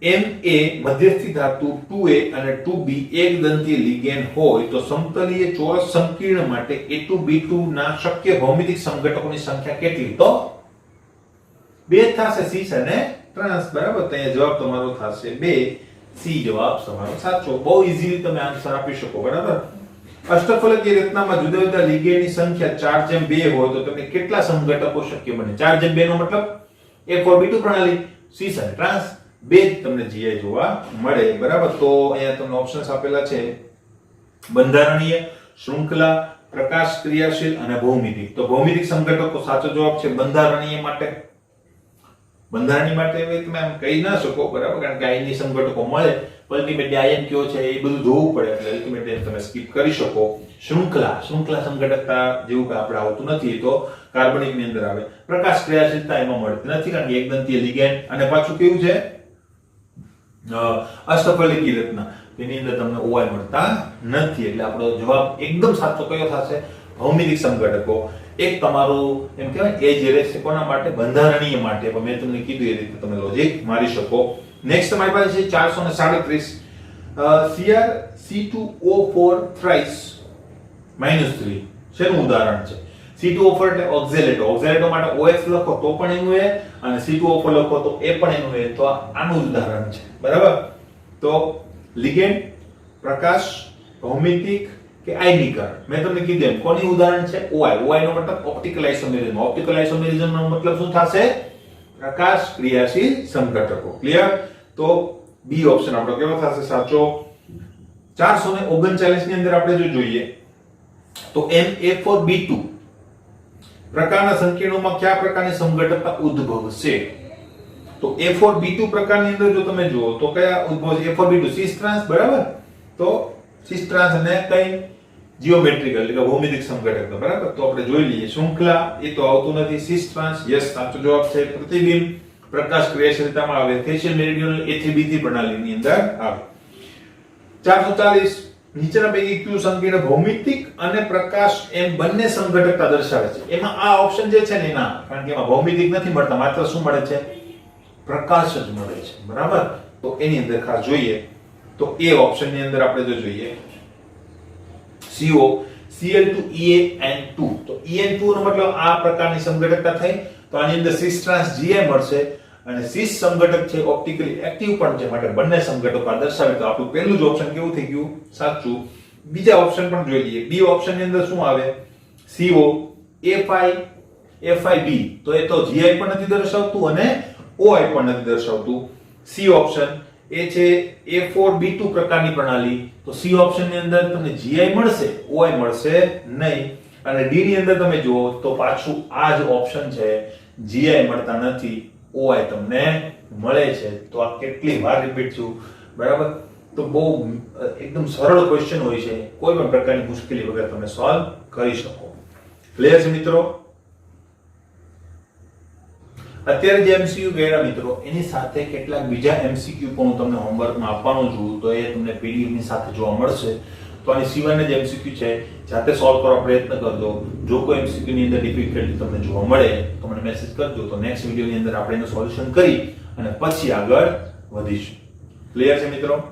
Ma મધ્યસ્થી ધાતુ 2A અને 2B એક દંતીય લિગેન્ડ હોય તો સમતલીય ચોરસ સંકીર્ણ માટે A2B2 ના શક્ય ભૌમિતિક સંઘટકોની સંખ્યા કેટલી? તો 2 થશે. સીસ અને ટ્રાન્સ, બરાબર. તો અહીંયા જવાબ તમારો થશે 2. સી જવાબ તમારો સાચો. બહુ ઈઝીલી તમે આન્સર આપી શકો, બરાબર. અષ્ટફલકીય રચનામાં જુદા જુદા લિગેન્ડની સંખ્યા 4:2 હોય તો તમને કેટલા સંઘટકો શક્ય બને? 4:2 નો મતલબ A4B2 પ્રણાલી, સીસ અને ટ્રાન્સ, 2 જ તમને GI જોવા મળે, બરાબર. તો અહીંયા તમને ઓપ્શન્સ આપેલા છે: બંધારણીય, શૃંખલા, પ્રકાશ ક્રિયાશીલ અને ભૌમિતિક. તો ભૌમિતિક સંઘટકો સાચો જવાબ છે. બંધારણીય માટે તમે આમ કહી ના શકો, બરાબર, કારણ કે આયનની સંઘટકો મળે, અલ્ટિમેટલી આયન કયો છે એ બધું જોવું પડે, એટલે અલ્ટિમેટલી તમે સ્કીપ કરી શકો. શૃંખલા સંઘટકતા જેવું કે આપણે આવતું નથી, તો કાર્બનિક ની અંદર આવે. પ્રકાશ ક્રિયાશીલતા એમાં મળતી નથી, કારણ કે એકદંતીય લિગેન્ડ. અને પાછું કેવું છે? અષ્ટફલકીય રચના, તેની અંદર તમને OI મળતા નથી. એટલે આપણો જવાબ એકદમ સાચો કયો થશે? ભૌમિતિક સંઘટકો. એક તમારું એમ કહેવાય એ જે રહેશે કોના માટે? બંધારણીય માટે. પણ મેં તમને કીધું એ રીતે તમે લોજિક મારી શકો. નેક્સ્ટ તમારી પાસે છે 437 CrC2O4 થ્રાઇસ -3. શેનું ઉદાહરણ છે? C2O4 એટલે ઓક્ઝેલેટો. ઓક્ઝેલેટો માટે OX લખો તો પણ એનું એ, અને C2O4 લખો તો એ પણ એનું એ. તો આનું ઉદાહરણ છે, બરાબર. તો લિગેન્ડ, પ્રકાશ, ભૌમિતિક કે આયનીકરણ. મેં તમને કીધું એમ કોની ઉદાહરણ છે? OI. OI નો મતલબ ઓપ્ટિકલ આઇસોમેરિઝમ. ઓપ્ટિકલ આઇસોમેરિઝમ નો મતલબ શું થશે? પ્રકાશ ક્રિયાશીલ સંઘટકો. ક્લિયર? તો બી ઓપ્શન આપણો કેવો થશે? સાચો. 439 ની અંદર આપણે જો જોઈએ તો MA4B2 પ્રકારના સંકીર્ણોમાં કયા પ્રકારની સંઘટકતા ઉદ્ભવશે? તો A4B2 પ્રકારની અંદર જો તમે જુઓ તો કયા ઉદ્ભવશે? A4B2 સિસ ટ્રાન્સ, બરાબર. તો સિસ ટ્રાન્સ અને કઈ જીઓમેટ્રિકલ એટલે કે ભૌમિતિક સંઘટક, બરાબર. તો આપણે જોઈ લઈએ. શૃંખલા એ તો આવતું નથી. સિસ ટ્રાન્સ યસ સાચો જવાબ છે. પ્રતિબિંબ, પ્રકાશ ક્રિયાશીલતામાં આવે. ફેશિયલ મેરિડિયનલ A3B3 પ્રણાલીની અંદર આવે. 440 નીચેના પૈકી કયું સંકીર્ણ ભૌમિતિક અને પ્રકાશ એમ બંને સંઘટકતા દર્શાવે છે? એમાં આ ઓપ્શન જે છે ને ના, કારણ કે એમાં ભૌમિતિક નથી મળતા, માત્ર શું મળે છે? પ્રકાશ જ મળે છે, બરાબર. તો એની અંદર ખાસ જોઈએ તો એ ઓપ્શન ની અંદર આપણે જો જોઈએ CO Cl2En2. તો En2 નો મતલબ આ પ્રકારની સંઘટકતા થઈ. તો આની અંદર સિસ ટ્રાન્સ GI મળશે, અને સિસ સંઘટક છે ઓપ્ટિકલી એક્ટિવ પણ છે, માટે બંને સંઘટકો આ દર્શાવે. તો આપણું પહેલું જ ઓપ્શન કેવું થઈ ગયું? સાચું. બીજા ઓપ્શન પણ જોઈ લઈએ. બી ઓપ્શન ની અંદર શું આવે? CO A5B. તો એ તો GI પણ નથી દર્શાવતું અને OI પણ નથી દર્શાવતું. સી ઓપ્શન એ છે A4B2 પ્રકારની પ્રણાલી. તો સી ઓપ્શન ની અંદર તમને GI મળશે, OI મળશે નહીં. અને ડી ની અંદર તમે જુઓ તો પાછું આ જ ઓપ્શન છે, GI મળતા નથી, OI તમને મળે છે. તો આ કેટલી વાર રિપીટ થયું, બરાબર. તો બહુ એકદમ સરળ ક્વેશ્ચન હોય છે, કોઈ પણ પ્રકારની મુશ્કેલી વગર તમે સોલ્વ કરી શકો. ક્લિયર છે મિત્રો? અત્યારે જે MCQ ગયા મિત્રો, એની સાથે કેટલાક બીજા MCQ પણ હું તમને હોમવર્કમાં આપવાનો છું, તો એ તમને PDF ની સાથે જોવા મળશે. તો આની સિવાયના જે MCQ છે જાતે સોલ્વ કરવાનો પ્રયત્ન કરજો. જો કોઈ MCQ ની અંદર ડિફિકલ્ટી તમને જોવા મળે તો મને મેસેજ કરજો. તો નેક્સ્ટ વિડિયોની અંદર આપણે એનું સોલ્યુશન કરી અને પછી આગળ વધીશું. ક્લિયર છે મિત્રો?